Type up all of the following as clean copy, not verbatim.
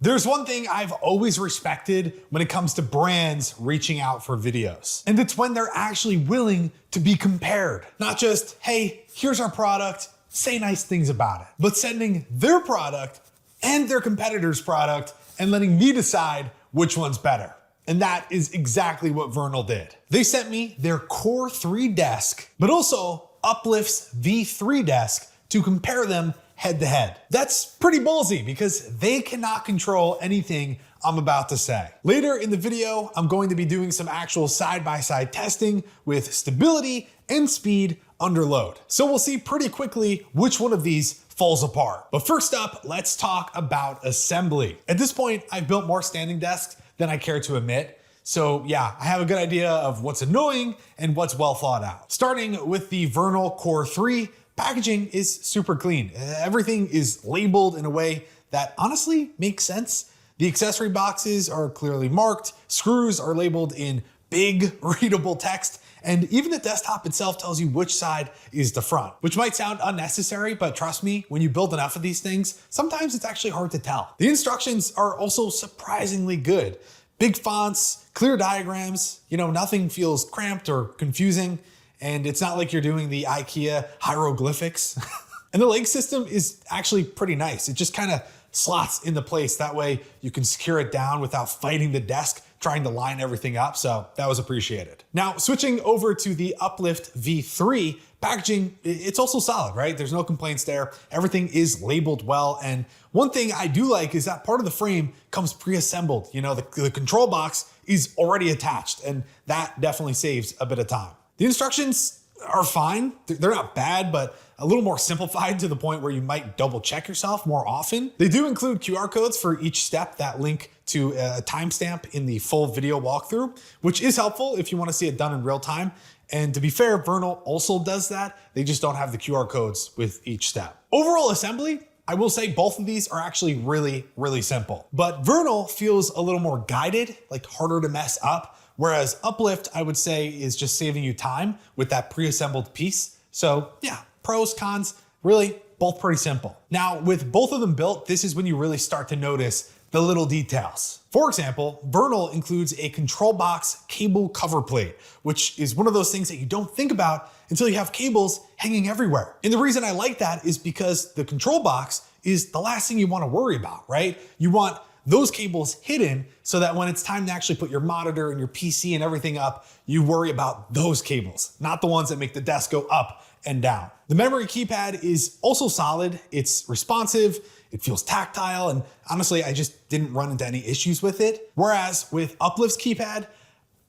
There's one thing I've always respected when it comes to brands reaching out for videos, and it's when they're actually willing to be compared. Not just, hey, here's our product, say nice things about it, but sending their product and their competitor's product and letting me decide which one's better. And that is exactly what Vernal did. They sent me their Core 3 desk, but also Uplift's V3 desk to compare them head to head. That's pretty ballsy because they cannot control anything I'm about to say. Later in the video, I'm going to be doing some actual side-by-side testing with stability and speed under load. So we'll see pretty quickly which one of these falls apart. But first up, let's talk about assembly. At this point, I've built more standing desks than I care to admit. So yeah, I have a good idea of what's annoying and what's well thought out. Starting with the Vernal Core 3, packaging is super clean. Everything is labeled in a way that honestly makes sense. The accessory boxes are clearly marked, screws are labeled in big readable text, and even the desktop itself tells you which side is the front, which might sound unnecessary, but trust me, when you build enough of these things, sometimes it's actually hard to tell. The instructions are also surprisingly good. Big fonts, clear diagrams, nothing feels cramped or confusing. And it's not like you're doing the IKEA hieroglyphics. And the leg system is actually pretty nice. It just kind of slots into place. That way you can secure it down without fighting the desk, trying to line everything up. So that was appreciated. Now, switching over to the Uplift V3, packaging, it's also solid, right? There's no complaints there. Everything is labeled well. And one thing I do like is that part of the frame comes pre-assembled. The control box is already attached, and that definitely saves a bit of time. The instructions are fine. They're not bad, but a little more simplified to the point where you might double check yourself more often. They do include QR codes for each step that link to a timestamp in the full video walkthrough, which is helpful if you want to see it done in real time. And to be fair, Vernal also does that. They just don't have the QR codes with each step. Overall assembly, I will say both of these are actually really, really simple. But Vernal feels a little more guided, like harder to mess up. Whereas Uplift, I would say, is just saving you time with that pre-assembled piece. So yeah, pros, cons, really both pretty simple. Now, with both of them built, this is when you really start to notice the little details. For example, Vernal includes a control box cable cover plate, which is one of those things that you don't think about until you have cables hanging everywhere. And the reason I like that is because the control box is the last thing you want to worry about, right? You want those cables hidden so that when it's time to actually put your monitor and your PC and everything up, you worry about those cables, not the ones that make the desk go up and down. The memory keypad is also solid. It's responsive, it feels tactile, and honestly, I just didn't run into any issues with it. Whereas with Uplift's keypad,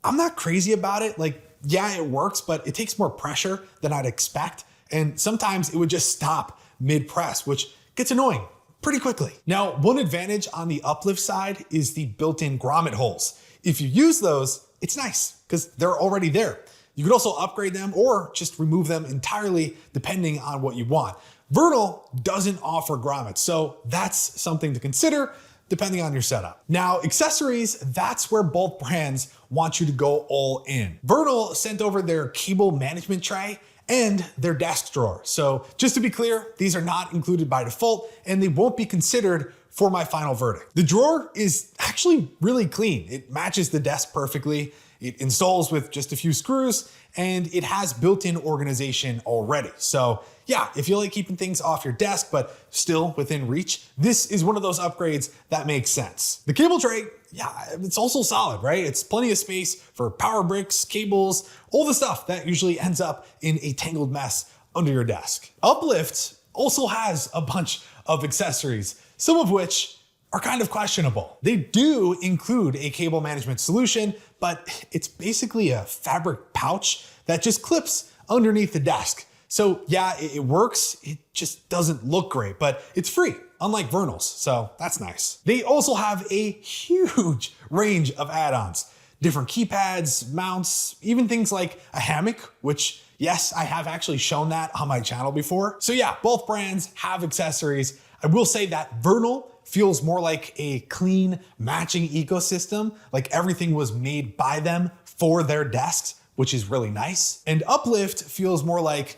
I'm not crazy about it. Yeah, it works, but it takes more pressure than I'd expect. And sometimes it would just stop mid-press, which gets annoying pretty quickly. Now, one advantage on the Uplift side is the built-in grommet holes. If you use those, it's nice because they're already there. You could also upgrade them or just remove them entirely depending on what you want. Vernal doesn't offer grommets, so that's something to consider depending on your setup. Now, accessories, that's where both brands want you to go all in. Vernal sent over their cable management tray and their desk drawer. So just to be clear, these are not included by default and they won't be considered for my final verdict. The drawer is actually really clean. It matches the desk perfectly. It installs with just a few screws and it has built-in organization already. So yeah, if you like keeping things off your desk, but still within reach, this is one of those upgrades that makes sense. The cable tray, yeah, it's also solid, right? It's plenty of space for power bricks, cables, all the stuff that usually ends up in a tangled mess under your desk. Uplift also has a bunch of accessories, some of which are kind of questionable. They do include a cable management solution, but it's basically a fabric pouch that just clips underneath the desk. So yeah, it works, it just doesn't look great, but it's free, unlike Vernal's, so that's nice. They also have a huge range of add-ons, different keypads, mounts, even things like a hammock, which yes, I have actually shown that on my channel before. So yeah, both brands have accessories. I will say that Vernal feels more like a clean matching ecosystem, like everything was made by them for their desks, which is really nice. And Uplift feels more like,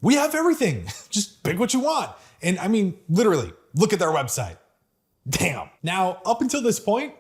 we have everything, just pick what you want. And I mean, literally, look at their website. Damn. Now, up until this point,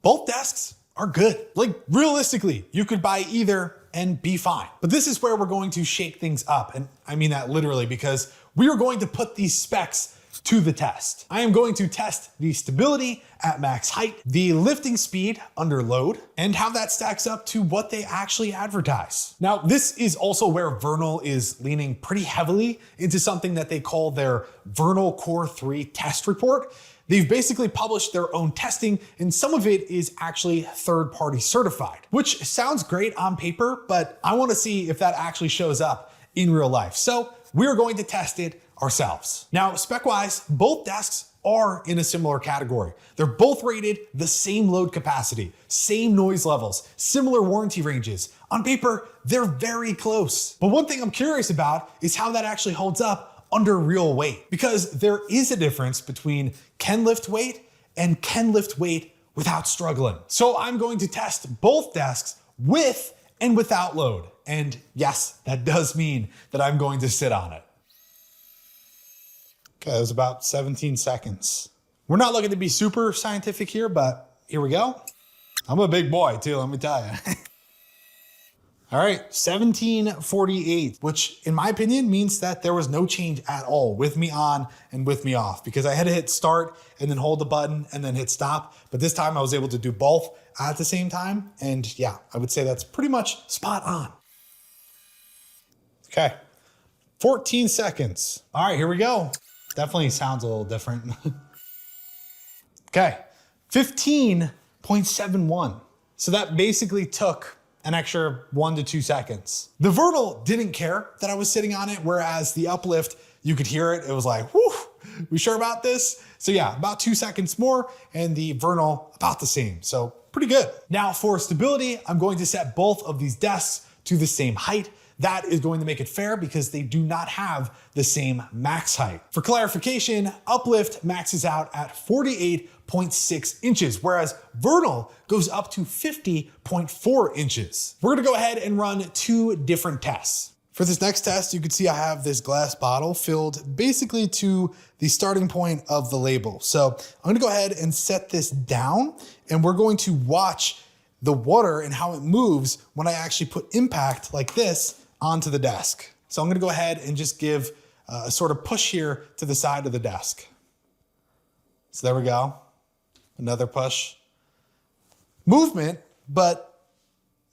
both desks are good. Like realistically, you could buy either and be fine. But this is where we're going to shake things up. And I mean that literally, because we are going to put these specs to the test. I am going to test the stability at max height, the lifting speed under load, and how that stacks up to what they actually advertise. Now, this is also where Vernal is leaning pretty heavily into something that they call their Vernal Core3 test report. They've basically published their own testing, and some of it is actually third-party certified, which sounds great on paper, but I want to see if that actually shows up in real life. So we're going to test it ourselves. Now, spec-wise, both desks are in a similar category. They're both rated the same load capacity, same noise levels, similar warranty ranges. On paper, they're very close. But one thing I'm curious about is how that actually holds up under real weight, because there is a difference between can lift weight and can lift weight without struggling. So I'm going to test both desks with and without load. And yes, that does mean that I'm going to sit on it. Okay, it was about 17 seconds. We're not looking to be super scientific here, but here we go. I'm a big boy too, let me tell you. All right, 1748, which in my opinion means that there was no change at all with me on and with me off, because I had to hit start and then hold the button and then hit stop. But this time I was able to do both at the same time. And yeah, I would say that's pretty much spot on. Okay, 14 seconds. All right, here we go. Definitely sounds a little different. Okay, 15.71. So that basically took an extra 1 to 2 seconds. The Vernal didn't care that I was sitting on it, whereas the Uplift, you could hear it. It was like, whew, we sure about this? So yeah, about 2 seconds more, and the Vernal about the same. So pretty good. Now for stability, I'm going to set both of these desks to the same height. That is going to make it fair because they do not have the same max height. For clarification, Uplift maxes out at 48.6 inches, whereas Vernal goes up to 50.4 inches. We're gonna go ahead and run 2 different tests. For this next test, you can see I have this glass bottle filled basically to the starting point of the label. So I'm gonna go ahead and set this down, and we're going to watch the water and how it moves when I actually put impact like this onto the desk. So I'm gonna go ahead and just give a sort of push here to the side of the desk. So there we go. Another push. Movement, but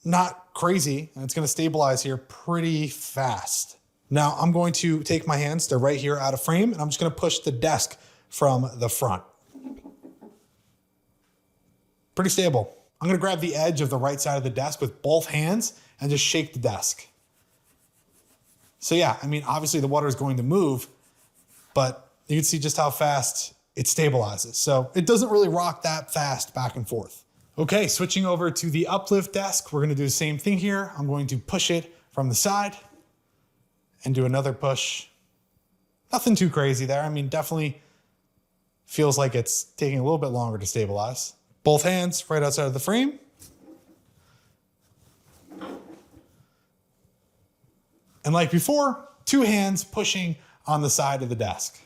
not crazy. And it's gonna stabilize here pretty fast. Now I'm going to take my hands, they're right here out of frame, and I'm just gonna push the desk from the front. Pretty stable. I'm gonna grab the edge of the right side of the desk with both hands and just shake the desk. So yeah, I mean, obviously the water is going to move, but you can see just how fast it stabilizes. So it doesn't really rock that fast back and forth. Okay, switching over to the Uplift desk, we're gonna do the same thing here. I'm going to push it from the side and do another push. Nothing too crazy there. I mean, definitely feels like it's taking a little bit longer to stabilize. Both hands right outside of the frame. And like before, 2 hands pushing on the side of the desk.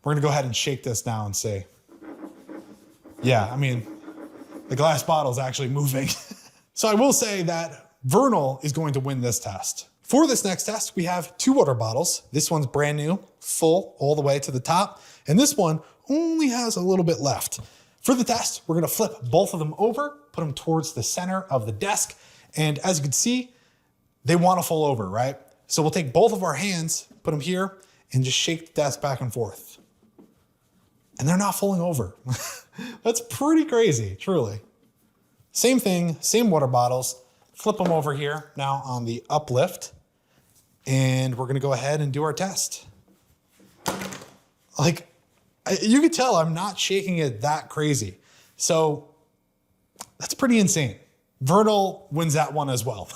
We're gonna go ahead and shake this now and see. Yeah, I mean, the glass bottle is actually moving. So I will say that Vernal is going to win this test. For this next test, we have 2 water bottles. This one's brand new, full all the way to the top. And this one only has a little bit left. For the test, we're gonna flip both of them over, put them towards the center of the desk. And as you can see, they wanna fall over, right? So we'll take both of our hands, put them here, and just shake the desk back and forth. And they're not falling over. That's pretty crazy, truly. Same thing, same water bottles. Flip them over here now on the Uplift. And we're gonna go ahead and do our test. Like, you could tell I'm not shaking it that crazy. So that's pretty insane. Vernal wins that one as well.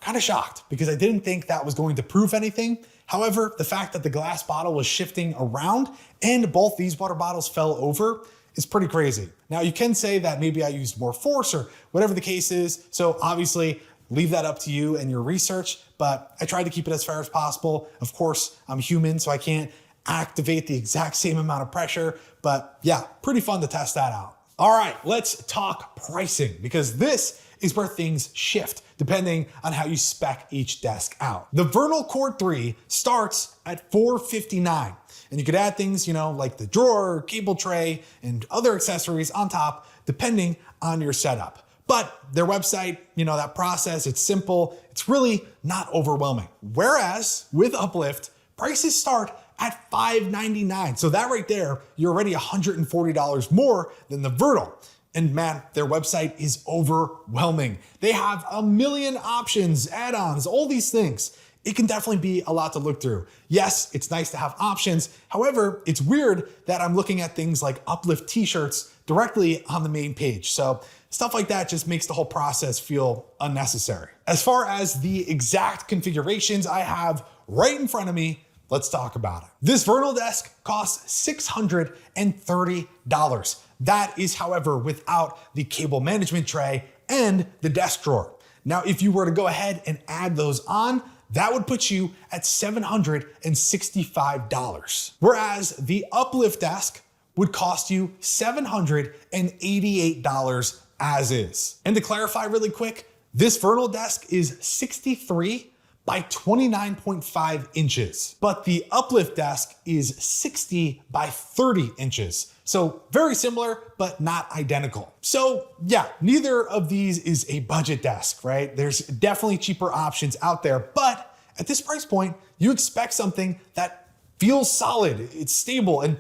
Kind of shocked because I didn't think that was going to prove anything. However, the fact that the glass bottle was shifting around and both these water bottles fell over is pretty crazy. Now you can say that maybe I used more force or whatever the case is. So obviously leave that up to you and your research, but I tried to keep it as fair as possible. Of course, I'm human, so I can't activate the exact same amount of pressure, but yeah, pretty fun to test that out. All right, let's talk pricing, because this is where things shift depending on how you spec each desk out. The Vernal Core3 starts at $459, and you could add things, like the drawer, cable tray, and other accessories on top, depending on your setup. But their website, that process, it's simple. It's really not overwhelming. Whereas with Uplift, prices start at $599. So that right there, you're already $140 more than the Vernal. And man, their website is overwhelming. They have a million options, add-ons, all these things. It can definitely be a lot to look through. Yes, it's nice to have options. However, it's weird that I'm looking at things like Uplift t-shirts directly on the main page. So stuff like that just makes the whole process feel unnecessary. As far as the exact configurations I have right in front of me, let's talk about it. This Vernal desk costs $630. That is, however, without the cable management tray and the desk drawer. Now, if you were to go ahead and add those on, that would put you at $765. Whereas the Uplift desk would cost you $788 as is. And to clarify really quick, this Vernal desk is 63 by 29.5 inches, but the Uplift desk is 60 by 30 inches. So very similar, but not identical. So yeah, neither of these is a budget desk, right? There's definitely cheaper options out there, but at this price point, you expect something that feels solid, it's stable, and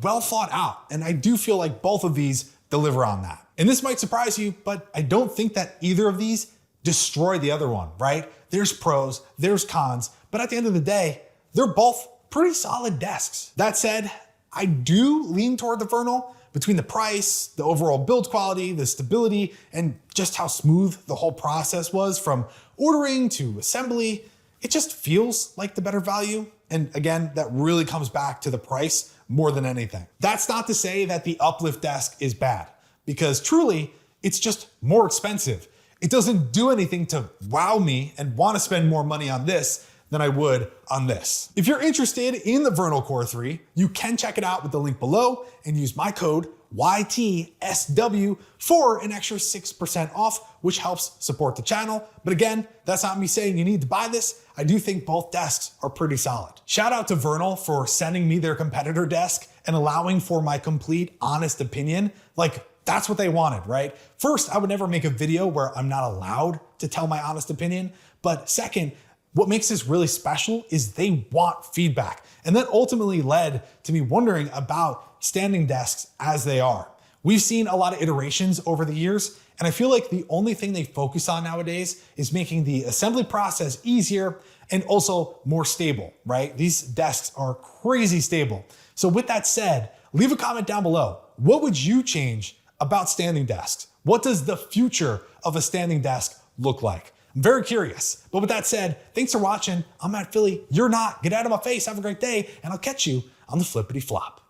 well thought out. And I do feel like both of these deliver on that. And this might surprise you, but I don't think that either of these destroy the other one, right? There's pros, there's cons, but at the end of the day, they're both pretty solid desks. That said, I do lean toward the Vernal between the price, the overall build quality, the stability, and just how smooth the whole process was from ordering to assembly. It just feels like the better value. And again, that really comes back to the price more than anything. That's not to say that the Uplift desk is bad, because truly, it's just more expensive. It doesn't do anything to wow me and want to spend more money on this than I would on this. If you're interested in the Vernal Core3, you can check it out with the link below and use my code YTSW for an extra 6% off, which helps support the channel. But again, that's not me saying you need to buy this. I do think both desks are pretty solid. Shout out to Vernal for sending me their competitor desk and allowing for my complete honest opinion. That's what they wanted, right? First, I would never make a video where I'm not allowed to tell my honest opinion. But second, what makes this really special is they want feedback. And that ultimately led to me wondering about standing desks as they are. We've seen a lot of iterations over the years, and I feel like the only thing they focus on nowadays is making the assembly process easier and also more stable, right? These desks are crazy stable. So with that said, leave a comment down below. What would you change about standing desks? What does the future of a standing desk look like? I'm very curious. But with that said, thanks for watching. I'm Matt Philly. You're not. Get out of my face. Have a great day. And I'll catch you on the flippity flop.